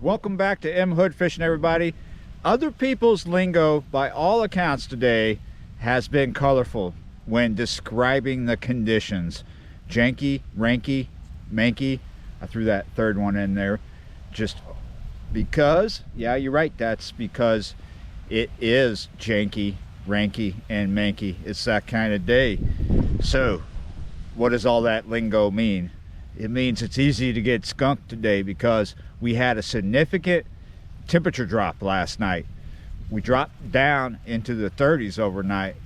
Welcome back to M Hood Fishing, everybody. Other people's lingo, by all accounts today, has been colorful when describing the conditions. Janky, ranky, manky. I threw that third one in there just because, yeah, you're right, that's because it is janky, ranky, and manky. It's that kind of day. So, what does all that lingo mean? It means it's easy to get skunked today because we had a significant temperature drop last night. We dropped down into the 30s overnight.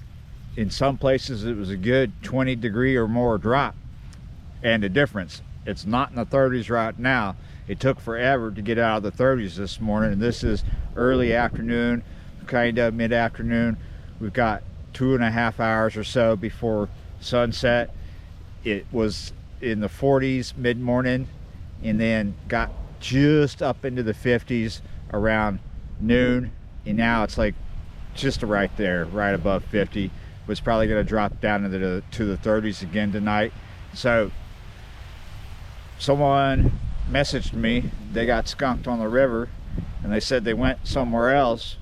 In some places it was a good 20-degree or more drop. And the difference, it's not in the 30s right now. It took forever to get out of the 30s this morning, and this is early afternoon, kind of mid-afternoon. We've got 2.5 hours or so before sunset. It was in the 40s mid-morning and then got just up into the 50s around noon, and now it's like just right there, right above 50. Was probably going to drop down into the 30s again tonight. So someone messaged me, they got skunked on the river, and they said they went somewhere else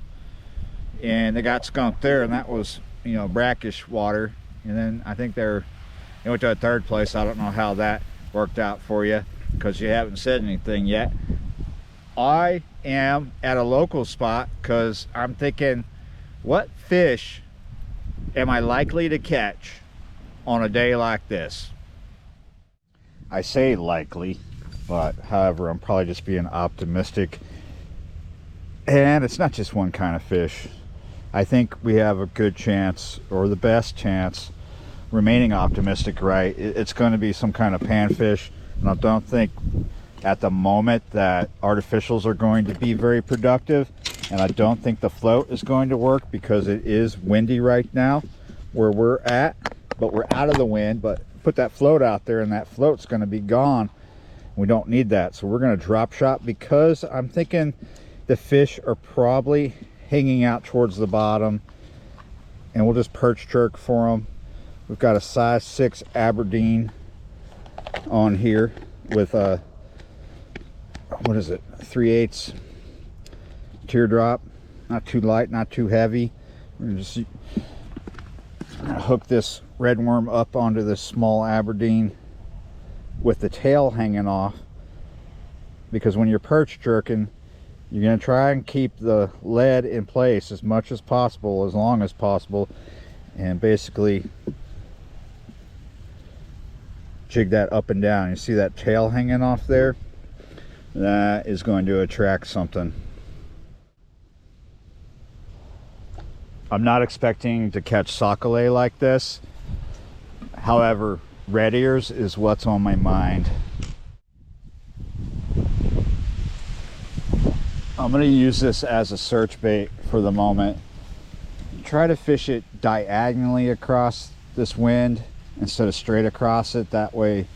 and they got skunked there, and that was, you know, brackish water. And then I think they went to a third place. I don't know how that worked out for you because you haven't said anything yet. I am at a local spot because I'm thinking, what fish am I likely to catch on a day like this? I say likely, but however, I'm probably just being optimistic. And it's not just one kind of fish. I think we have a good chance, or the best chance, remaining optimistic, right? It's going to be some kind of panfish, and I don't think at the moment that artificials are going to be very productive, and I don't think the float is going to work because it is windy right now where we're at, but we're out of the wind. But put that float out there and that float's going to be gone. We don't need that, so we're going to drop shot because I'm thinking the fish are probably hanging out towards the bottom, and we'll just perch jerk for them. We've got a size 6 Aberdeen on here with a, what is it, 3/8 teardrop. Not too light, not too heavy. We're gonna just hook this red worm up onto this small Aberdeen with the tail hanging off, because when you're perch jerking, you're going to try and keep the lead in place as much as possible, as long as possible, and basically jig that up and down. You see that tail hanging off there? That is going to attract something. I'm not expecting to catch sockeye like this. However, Redears is what's on my mind. I'm going to use this as a search bait for the moment. Try to fish it diagonally across this wind instead of straight across it. That way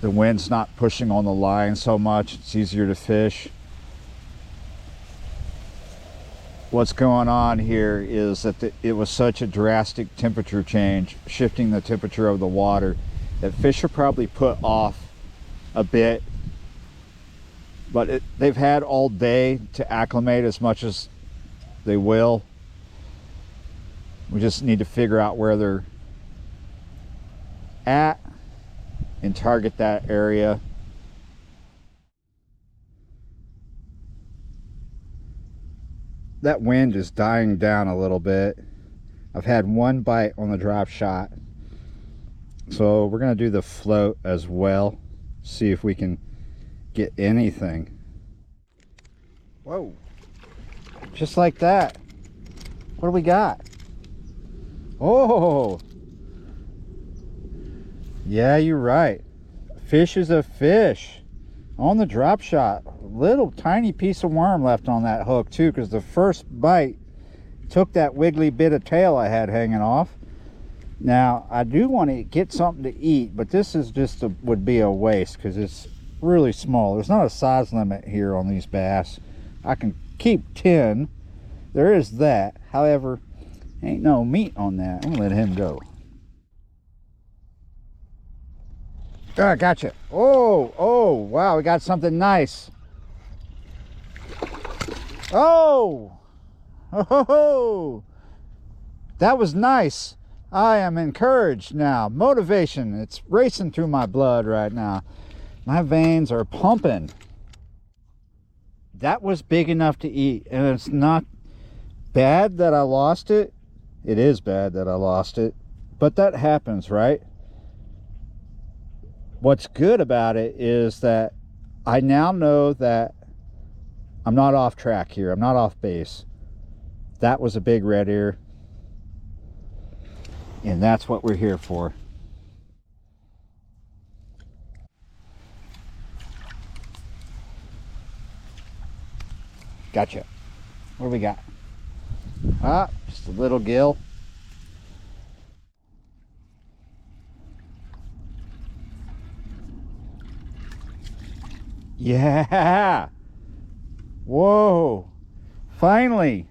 the wind's not pushing on the line so much. It's easier to fish. What's going on here is that it was such a drastic temperature change, shifting the temperature of the water, that fish are probably put off a bit. But they've had all day to acclimate as much as they will. We just need to figure out where they're at and target that area. That wind is dying down a little bit. I've had one bite on the drop shot, so we're going to do the float as well, see if we can get anything. Whoa, just like that. What do we got? Oh, yeah, you're right. Fish is a fish on the drop shot. Little tiny piece of worm left on that hook too, because the first bite took that wiggly bit of tail I had hanging off. Now I do want to get something to eat, but this is just would be a waste because it's really small. There's not a size limit here on these bass. I can keep 10. There is that. However, ain't no meat on that. I'm gonna let him go. Oh, I gotcha. Oh, wow, we got something nice. Oh! Ho ho ho! That was nice. I am encouraged now. Motivation. It's racing through my blood right now. My veins are pumping. That was big enough to eat, and it's not bad that I lost it. It is bad that I lost it, but that happens, right? What's good about it is that I now know that I'm not off track here. I'm not off base. That was a big red ear, and that's what we're here for. Gotcha. What do we got? Ah, just a little gill. Yeah. Whoa. Finally.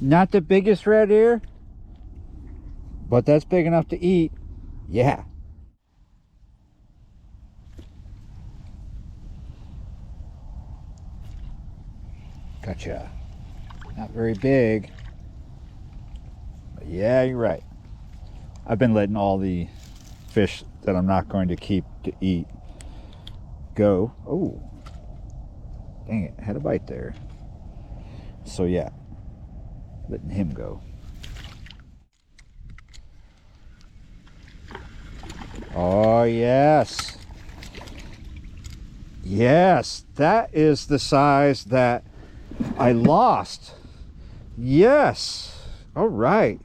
Not the biggest red ear, but that's big enough to eat. Yeah. Gotcha. Not very big. But yeah, you're right. I've been letting all the fish that I'm not going to keep to eat go. Oh, dang it, had a bite there. So yeah, letting him go. Oh yes. Yes, that is the size that I lost. Yes. All right.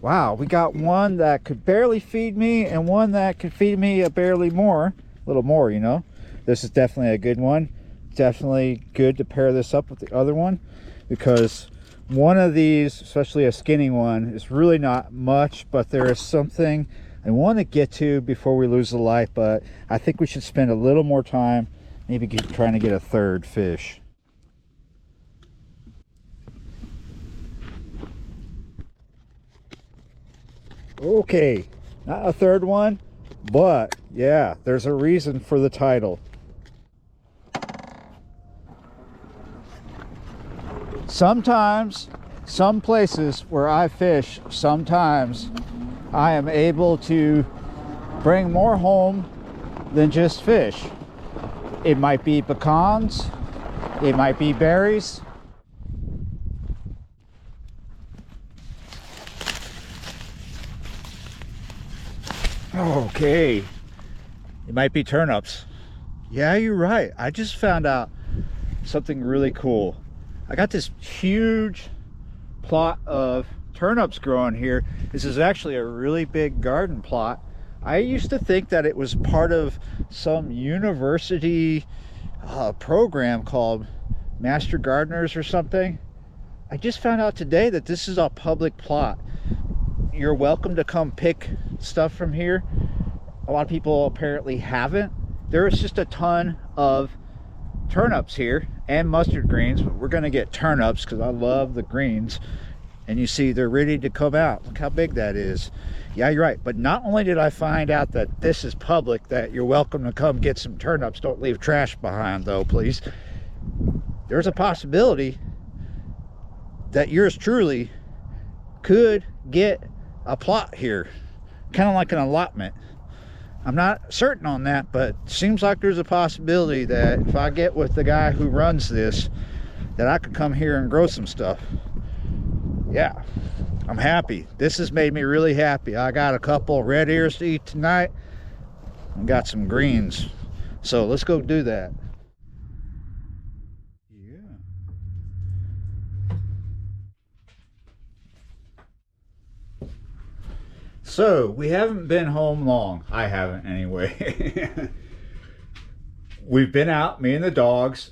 Wow, we got one that could barely feed me and one that could feed me a little more, you know. This is definitely a good one. Definitely good to pair this up with the other one, because one of these, especially a skinny one, is really not much, but there is something I want to get to before we lose the light. But I think we should spend a little more time maybe trying to get a third fish. Okay, not a third one, but yeah, there's a reason for the title. Sometimes, some places where I fish, sometimes I am able to bring more home than just fish. It might be pecans, it might be berries. Okay, it might be turnips. Yeah, you're right. I just found out something really cool. I got this huge plot of turnips growing here. This is actually a really big garden plot. I used to think that it was part of some university program called Master Gardeners or something. I just found out today that this is a public plot. You're welcome to come pick stuff from here. A lot of people apparently haven't. There is just a ton of turnips here and mustard greens, but we're gonna get turnips because I love the greens. And you see they're ready to come out. Look how big that is. Yeah, you're right. But not only did I find out that this is public, that you're welcome to come get some turnips. Don't leave trash behind though, please. There's a possibility that yours truly could get a plot here, kind of like an allotment. I'm not certain on that, but seems like there's a possibility that if I get with the guy who runs this, that I could come here and grow some stuff. Yeah, I'm happy. This has made me really happy. I got a couple red ears to eat tonight and got some greens, so let's go do that. So we haven't been home long. I haven't anyway. We've been out, me and the dogs.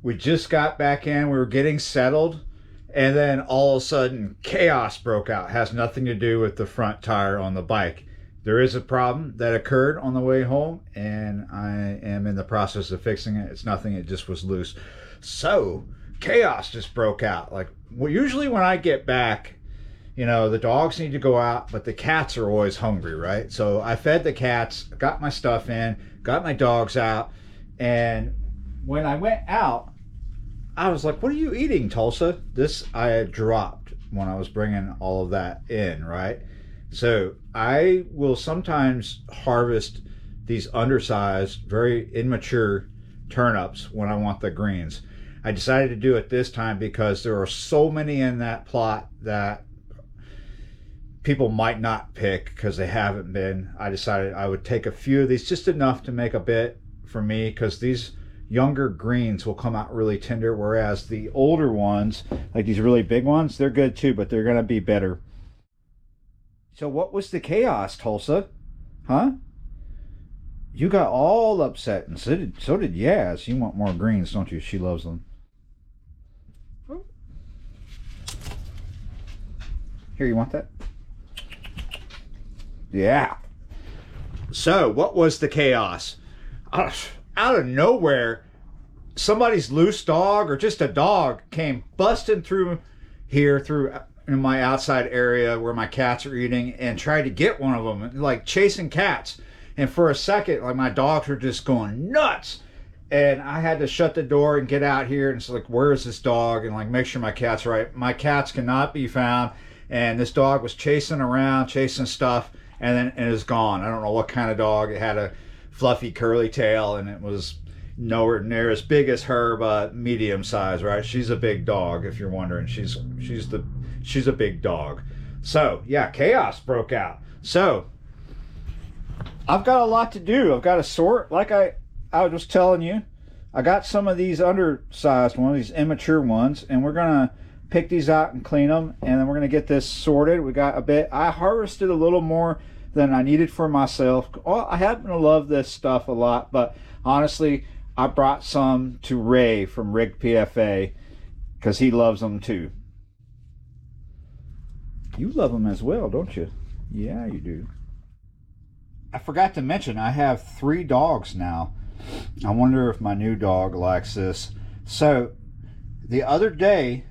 We just got back in. We were getting settled, and then all of a sudden chaos broke out. It has nothing to do with the front tire on the bike. There is a problem that occurred on the way home, and I am in the process of fixing it. It's nothing, it just was loose. So chaos just broke out. Like, well, usually when I get back, you know, the dogs need to go out, but the cats are always hungry, right? So I fed the cats, got my stuff in, got my dogs out, and when I went out, I was like, what are you eating, Tulsa? This I had dropped when I was bringing all of that in, right? So I will sometimes harvest these undersized, very immature turnips when I want the greens. I decided to do it this time because there are so many in that plot that people might not pick because they haven't been. I decided I would take a few of these, just enough to make a bit for me, because these younger greens will come out really tender, whereas the older ones, like these really big ones, they're good too, but they're going to be better. So what was the chaos, Tulsa? Huh? You got all upset, and so did Yaz. You want more greens, don't you? She loves them. Here, you want that? Yeah. So, what was the chaos? Out of nowhere, somebody's loose dog or just a dog came busting through here, through in my outside area where my cats are eating, and tried to get one of them, like chasing cats. And for a second, like, my dogs were just going nuts. And I had to shut the door and get out here, and it's like, where's this dog? And like, make sure my cat's right. My cats cannot be found. And this dog was chasing around, chasing stuff, and then it was gone. I don't know what kind of dog. It had a fluffy curly tail, and it was nowhere near as big as her, but medium size, right? She's a big dog, if you're wondering. She's a big dog. So yeah, chaos broke out. So I've got a lot to do. I've got to sort, like I was telling you. I got some of these undersized ones, these immature ones, and we're gonna pick these out and clean them, and then we're gonna get this sorted. We got a bit. I harvested a little more than I needed for myself. Oh, I happen to love this stuff a lot, but honestly, I brought some to Ray from Rig PFA because he loves them too. You love them as well, don't you? Yeah, you do. I forgot to mention, I have 3 dogs now. I wonder if my new dog likes this. So the other day,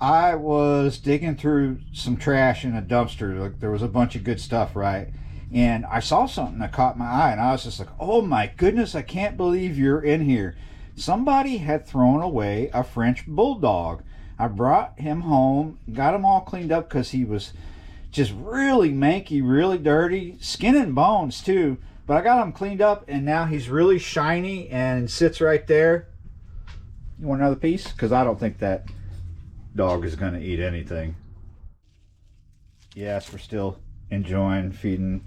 I was digging through some trash in a dumpster. Like, there was a bunch of good stuff, right? And I saw something that caught my eye, and I was just like, oh my goodness, I can't believe you're in here. Somebody had thrown away a French bulldog. I brought him home, got him all cleaned up because he was just really manky, really dirty, skin and bones too. But I got him cleaned up, and now he's really shiny and sits right there. You want another piece? Because I don't think that dog is going to eat anything. Yes, we're still enjoying feeding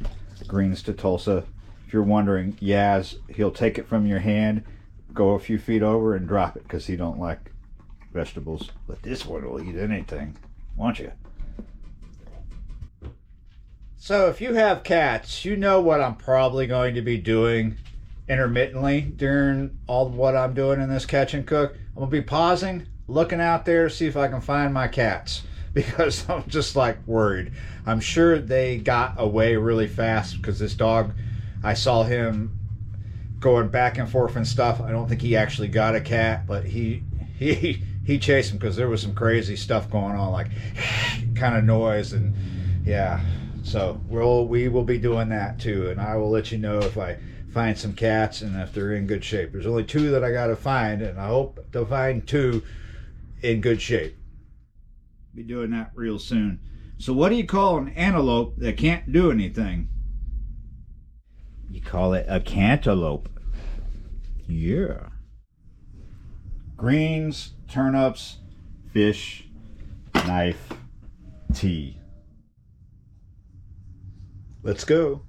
greens to Tulsa. If you're wondering, Yaz, he'll take it from your hand, go a few feet over, and drop it because he don't like vegetables. But this one will eat anything, won't you? So if you have cats, you know what I'm probably going to be doing intermittently during all of what I'm doing in this catch and cook. I'm going to be pausing, looking out there to see if I can find my cats, because I'm just like worried. I'm sure they got away really fast because this dog, I saw him going back and forth and stuff. I don't think he actually got a cat, but he chased him because there was some crazy stuff going on, like kind of noise, and yeah. So we will be doing that too, and I will let you know if I find some cats and if they're in good shape. There's only 2 that I got to find, and I hope to find 2 in good shape. Be doing that real soon. So what do you call an antelope that can't do anything? You call it a cantaloupe. Yeah. Greens, turnips, fish, knife, tea. Let's go.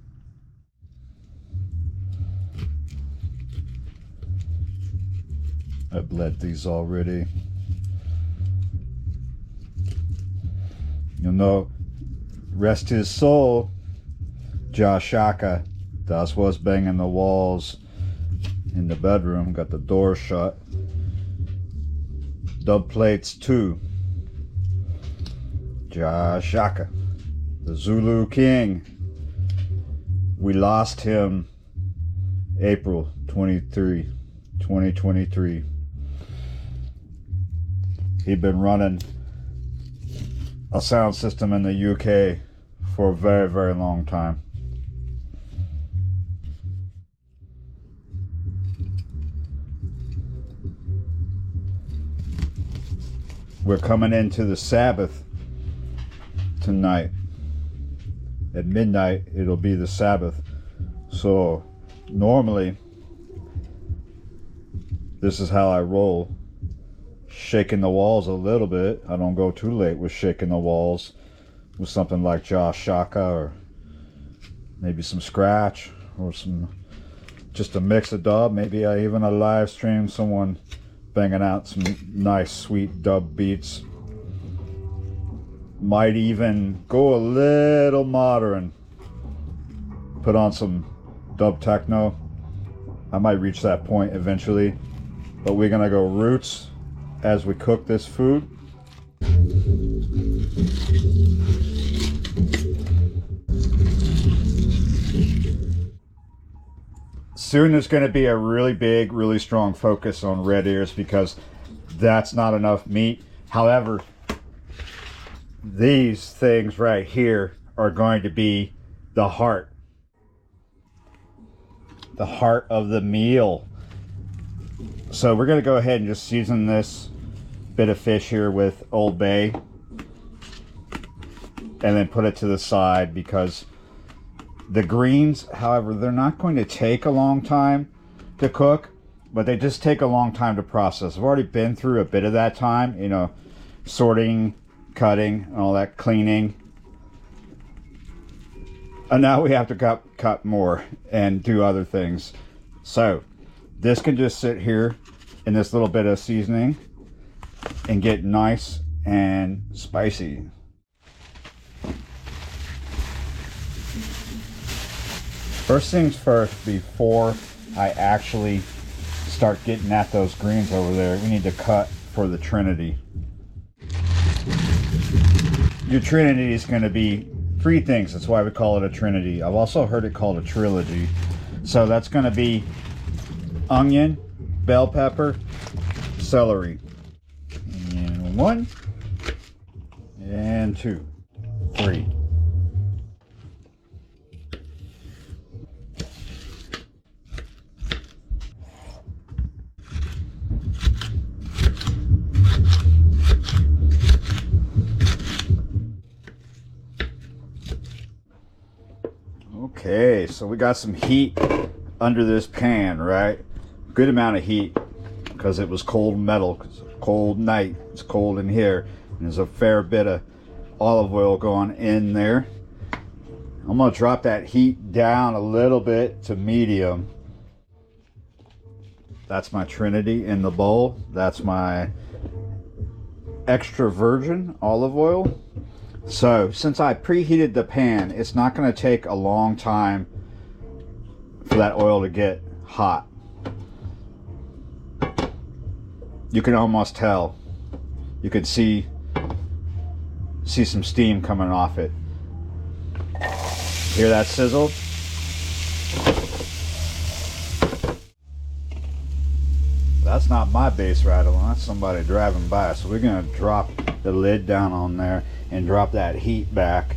I bled these already. You know, rest his soul, Josh Shaka. Das was banging the walls in the bedroom, got the door shut. Dub plates too. Josh Shaka, the Zulu King. We lost him April 23, 2023. He'd been running a sound system in the UK for a very, very long time. We're coming into the Sabbath tonight. At midnight, it'll be the Sabbath. So normally, this is how I roll. Shaking the walls a little bit. I don't go too late with shaking the walls with something like Josh Shaka, or maybe some scratch, or some just a mix of dub. Maybe I even a live stream someone banging out some nice sweet dub beats. Might even go a little modern, put on some dub techno. I might reach that point eventually, but we're gonna go roots as we cook this food. Soon there's going to be a really big, really strong focus on Redears because that's not enough meat. However, these things right here are going to be the heart of the meal. So we're going to go ahead and just season this bit of fish here with Old Bay and then put it to the side, because the greens, however, they're not going to take a long time to cook, but they just take a long time to process. I've already been through a bit of that time, you know, sorting, cutting, and all that, cleaning. And now we have to cut more and do other things. So this can just sit here in this little bit of seasoning and get nice and spicy. First things first, before I actually start getting at those greens over there, we need to cut for the trinity. Your trinity is going to be 3 things. That's why we call it a trinity. I've also heard it called a trilogy. So that's going to be onion, bell pepper, celery. And 1, and 2, 3. Okay, so we got some heat under this pan, right? Good amount of heat, because it was cold metal. It's a cold night. It's cold in here. And there's a fair bit of olive oil going in there. I'm going to drop that heat down a little bit to medium. That's my trinity in the bowl. That's my extra virgin olive oil. So since I preheated the pan, it's not going to take a long time for that oil to get hot. You can almost tell. You could see some steam coming off it. Hear that sizzle? That's not my bass rattle, that's somebody driving by. So we're going to drop the lid down on there and drop that heat back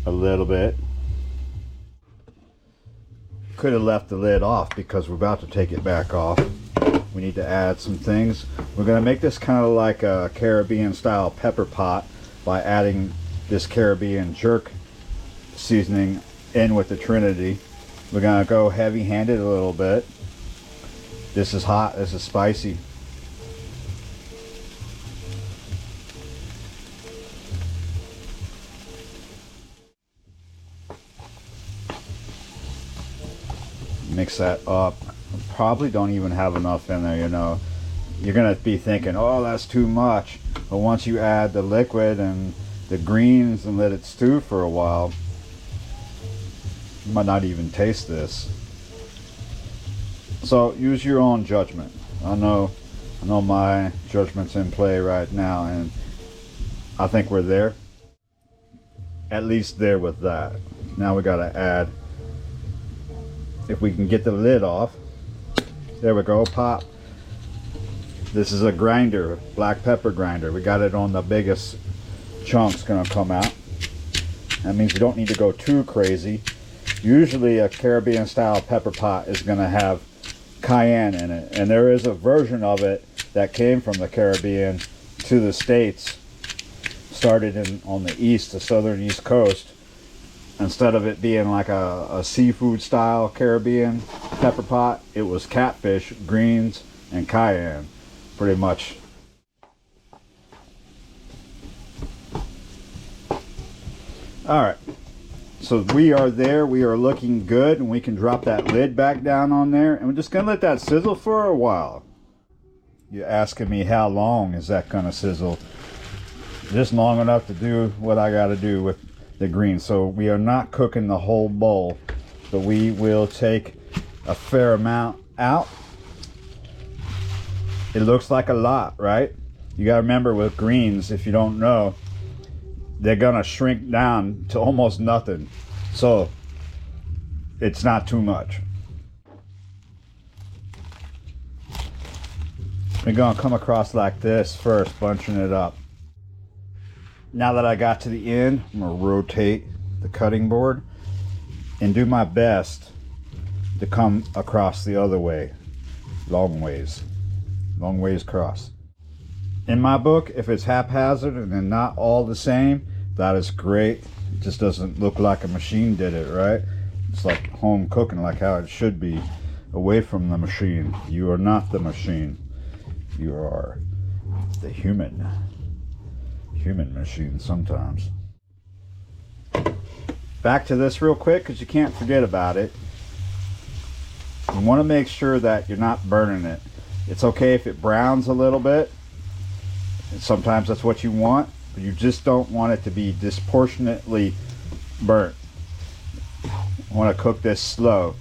a little bit. Could have left the lid off because we're about to take it back off. We need to add some things. We're going to make this kind of like a Caribbean style pepper pot by adding this Caribbean jerk seasoning in with the trinity. We're going to go heavy handed a little bit. This is hot, this is spicy. Mix that up. Probably don't even have enough in there, you know. You're gonna be thinking, oh, that's too much. But once you add the liquid and the greens and let it stew for a while, you might not even taste this. So use your own judgment. I know my judgment's in play right now, and I think we're there. At least there with that. Now we gotta add, if we can get the lid off. There we go, pop. This is a grinder, black pepper grinder. We got it on the biggest chunks gonna come out. That means you don't need to go too crazy. Usually a Caribbean style pepper pot is gonna have cayenne in it, and there is a version of it that came from the Caribbean to the States started on the the southern east coast. Instead of it being like a seafood style Caribbean pepper pot, it was catfish, greens, and cayenne, pretty much. All right, so we are there. We are looking good, and we can drop that lid back down on there, and we're just gonna let that sizzle for a while. You're asking me how long is that gonna sizzle? Just long enough to do what I gotta do with the greens. So we are not cooking the whole bowl, but we will take a fair amount out. It looks like a lot, right? You gotta remember with greens, if you don't know, they're gonna shrink down to almost nothing. So it's not too much. We're gonna come across like this first, bunching it up. Now that I got to the end, I'm gonna rotate the cutting board and do my best to come across the other way. Long ways across. In my book, if it's haphazard and they're not all the same, that is great. It just doesn't look like a machine did it, right? It's like home cooking, like how it should be, away from the machine. You are not the machine. You are the human machine sometimes. Back to this real quick, because you can't forget about it. You want to make sure that you're not burning it. It's okay if it browns a little bit. And sometimes that's what you want, but you just don't want it to be disproportionately burnt. You want to cook this slow.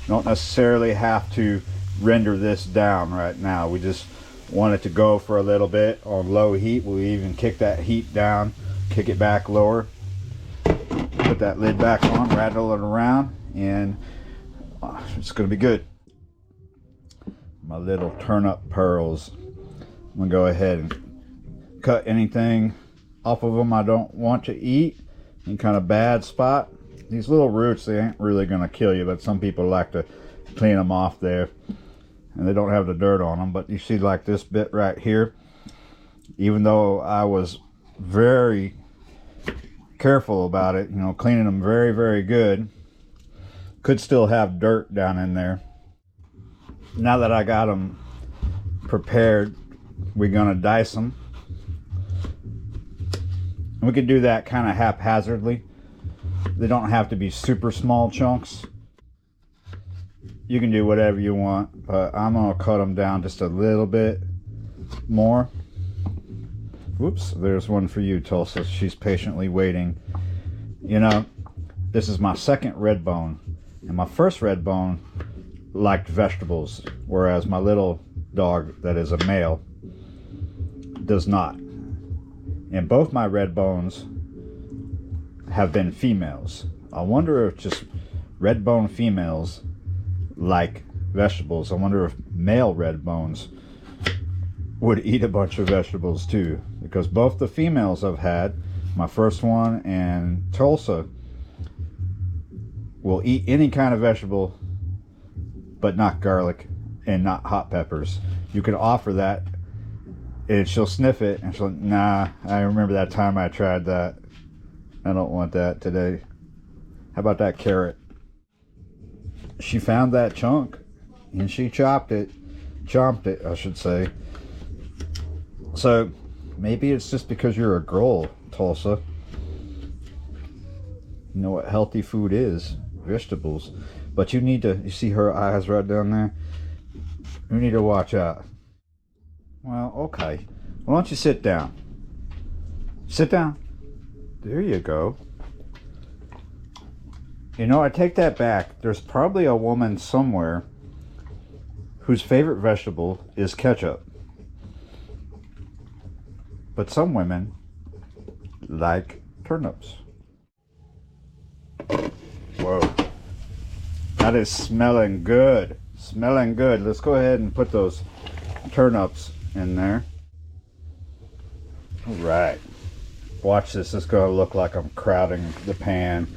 You don't necessarily have to render this down right now. We just want it to go for a little bit on low heat. We'll even kick that heat down, kick it back lower, put that lid back on, rattle it around, and it's going to be good. My little turnip pearls. I'm going to go ahead and cut anything off of them I don't want to eat. Any kind of bad spot. These little roots, they ain't really going to kill you, but some people like to clean them off there. And they don't have the dirt on them. But you see like this bit right here. Even though I was very careful about it, you know, cleaning them very, very good, could still have dirt down in there. Now that I got them prepared, we're gonna dice them. And we can do that kind of haphazardly. They don't have to be super small chunks. You can do whatever you want, but I'm gonna cut them down just a little bit more. Whoops, there's one for you, Tulsa. She's patiently waiting. You know, this is my second red bone, and my first red bone liked vegetables, whereas my little dog, that is a male, does not. And both my red bones have been females. I wonder if just red bone females like vegetables. I wonder if male red bones would eat a bunch of vegetables too, because both the females I've had, my first one and Tulsa, will eat any kind of vegetable but not garlic and not hot peppers. You can offer that and she'll sniff it and she'll, nah, I remember that time I tried that. I don't want that today. How about that carrot? She found that chunk and she chomped it, I should say. So maybe it's just because you're a girl, Tulsa. You know what healthy food is, vegetables. But you need to, you see her eyes right down there? You need to watch out. Well, okay. Why don't you sit down? Sit down. There you go. You know, I take that back. There's probably a woman somewhere whose favorite vegetable is ketchup. But some women like turnips. Whoa. That is smelling good. Smelling good. Let's go ahead and put those turnips in there. All right. Watch this. It's going to look like I'm crowding the pan,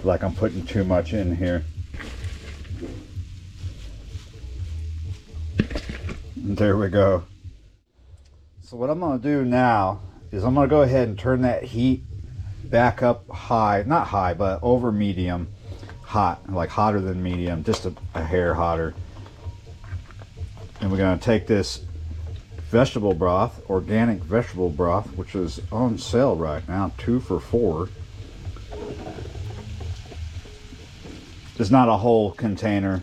like I'm putting too much in here. There we go. So what I'm gonna do now is I'm gonna go ahead and turn that heat back up high, not high, but over medium hot, like hotter than medium, just a hair hotter. And we're gonna take this vegetable broth, organic vegetable broth, which is on sale right now, 2 for $4. It's not a whole container.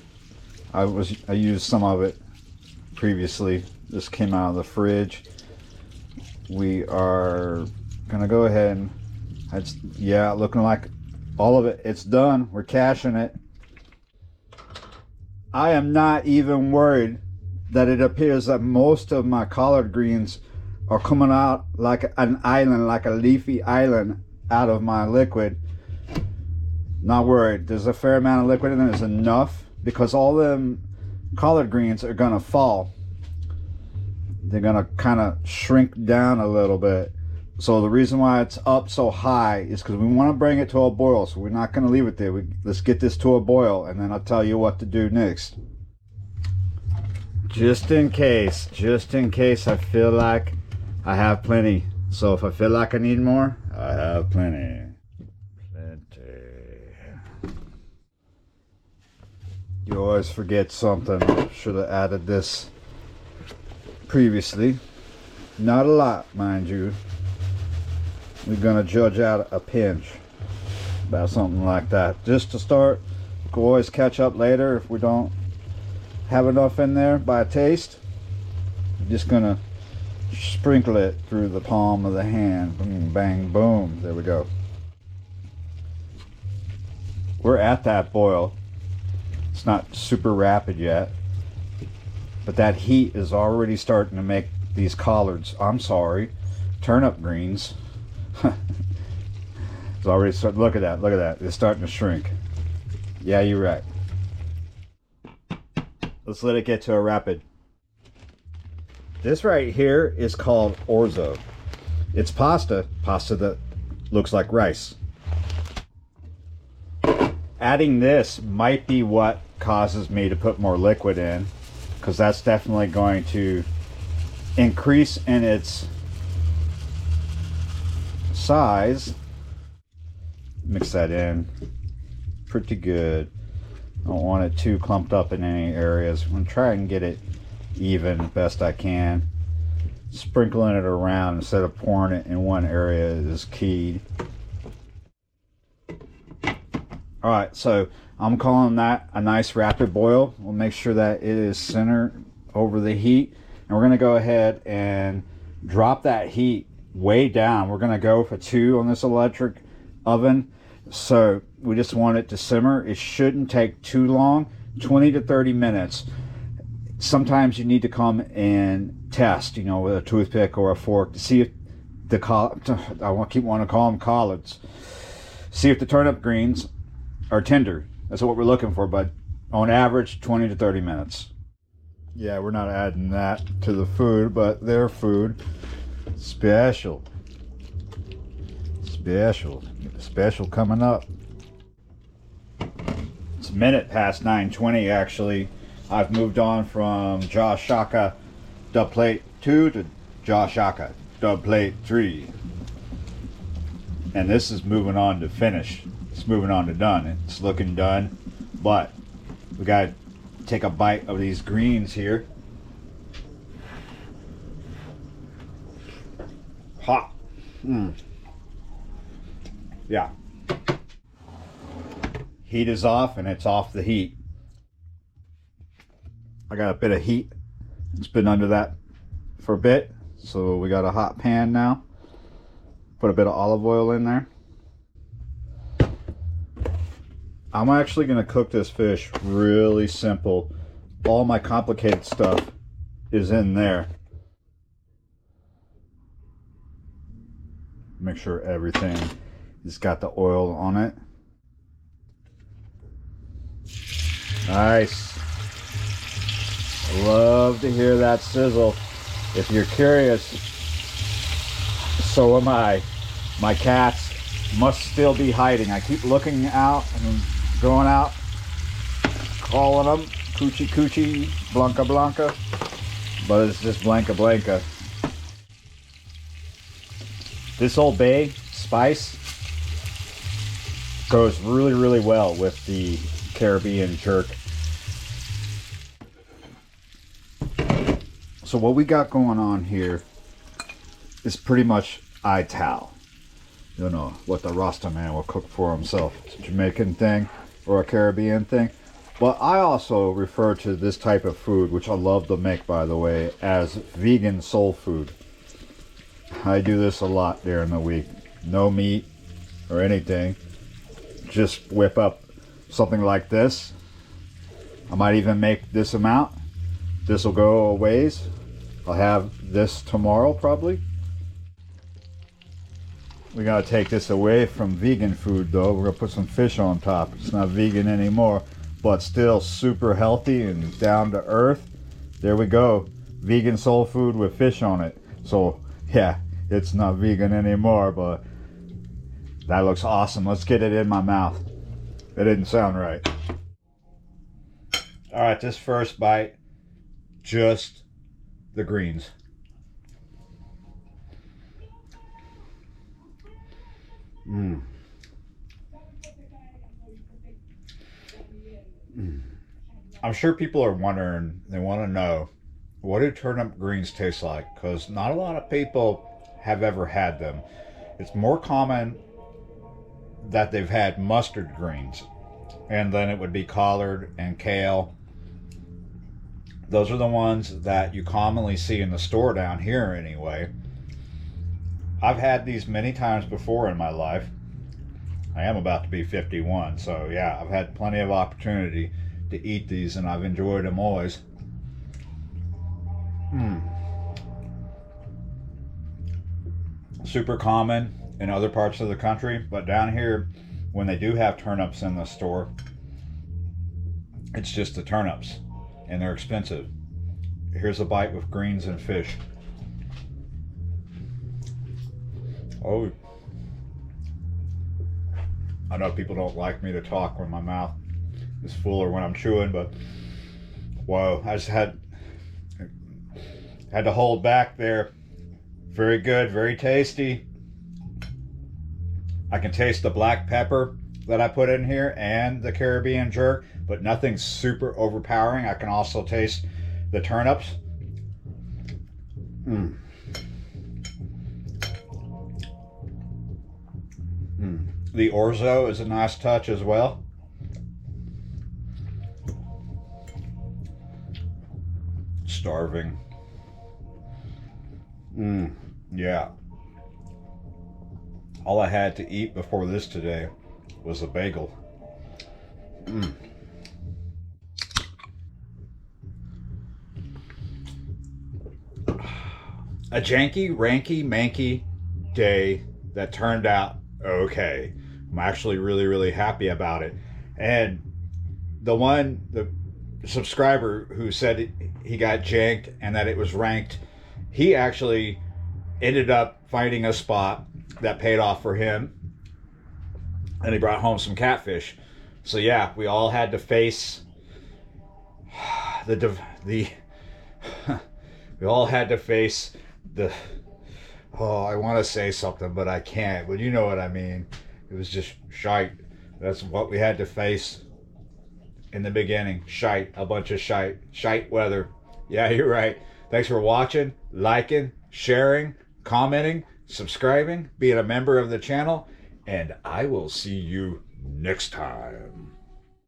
I used some of it previously. This came out of the fridge. We are gonna go ahead and yeah, looking like all of it. It's done. We're cashing it. I am not even worried that it appears that most of my collard greens are coming out like an island, like a leafy island out of my liquid. Not worried. There's a fair amount of liquid in there. There's enough, because all them collard greens are gonna fall. They're gonna kind of shrink down a little bit. So the reason why it's up so high is because we want to bring it to a boil. So we're not going to leave it there. Let's get this to a boil, and then I'll tell you what to do next. Just in case I feel like I have plenty. So if I feel like I need more, I have plenty. You always forget something. Should have added this previously. Not a lot, mind you. We're gonna judge out a pinch, about something like that, just to start. We can always catch up later if we don't have enough in there by taste. I'm just gonna sprinkle it through the palm of the hand. Boom, bang, boom. There we go. We're at that boil. It's not super rapid yet, but that heat is already starting to make these collards, turnip greens. It's already starting. Look at that. It's starting to shrink. Yeah, you're right. Let's let it get to a rapid. This right here is called orzo. It's pasta that looks like rice. Adding this might be what causes me to put more liquid in, because that's definitely going to increase in its size. Mix that in pretty good. Don't want it too clumped up in any areas. I'm going to try and get it even best I can. Sprinkling it around instead of pouring it in one area is key. Alright, so I'm calling that a nice rapid boil. We'll make sure that it is centered over the heat, and we're going to go ahead and drop that heat way down. We're going to go for 2 on this electric oven, so we just want it to simmer. It shouldn't take too long, 20 to 30 minutes. Sometimes you need to come and test, with a toothpick or a fork to see if the I keep wanting to call them collards. See if the turnip greens are tender. That's what we're looking for, but on average 20 to 30 minutes. Yeah, we're not adding that to the food, but their food. Special coming up. It's a minute past 9:20 actually. I've moved on from Jaw Shaka dub plate 2 to Jaw Shaka dub plate 3, and this is moving on to finish. It's moving on to done. It's looking done, but we got to take a bite of these greens here. Hot. Yeah. Heat is off, and it's off the heat. I got a bit of heat. It's been under that for a bit, so we got a hot pan now. Put a bit of olive oil in there. I'm actually going to cook this fish really simple. All my complicated stuff is in there. Make sure everything has got the oil on it. Nice. Love to hear that sizzle. If you're curious, so am I. My cats must still be hiding. I keep looking out and going out, calling them coochie coochie, blanca blanca, but it's just blanca blanca. This Old Bay spice goes really, really well with the Caribbean jerk. So what we got going on here is pretty much Ital. You know, what the Rasta man will cook for himself. It's a Jamaican thing or a Caribbean thing. But I also refer to this type of food, which I love to make, by the way, as vegan soul food. I do this a lot during the week. No meat or anything. Just whip up something like this. I might even make this amount. This will go a ways. I'll have this tomorrow probably. We gotta take this away from vegan food though. We're gonna put some fish on top. It's not vegan anymore, but still super healthy and down to earth. There we go. Vegan soul food with fish on it. So yeah, it's not vegan anymore, but that looks awesome. Let's get it in my mouth. That didn't sound right. All right, this first bite, just the greens. I'm sure people are wondering, they want to know, what do turnip greens taste like? Because not a lot of people have ever had them. It's more common that they've had mustard greens, and then it would be collard and kale. Those are the ones that you commonly see in the store down here anyway. I've had these many times before in my life. I am about to be 51, so yeah, I've had plenty of opportunity to eat these, and I've enjoyed them always. Super common in other parts of the country, but down here, when they do have turnips in the store, it's just the turnips, and they're expensive. Here's a bite with greens and fish. Oh, I know people don't like me to talk when my mouth is full or when I'm chewing, but whoa, I just had to hold back there. Very good, very tasty. I can taste the black pepper that I put in here and the Caribbean jerk, but nothing super overpowering. I can also taste the turnips. The orzo is a nice touch as well. Starving. Yeah. All I had to eat before this today was a bagel. A janky, ranky, manky day that turned out okay. I'm actually really, really happy about it. And the subscriber who said he got janked and that it was ranked, he actually ended up finding a spot that paid off for him, and he brought home some catfish. So yeah, we all had to face we all had to face the I want to say something, but I can't. But you know what I mean. It was just shite. That's what we had to face in the beginning. Shite. A bunch of shite. Shite weather. Yeah, you're right. Thanks for watching, liking, sharing, commenting, subscribing, being a member of the channel, and I will see you next time.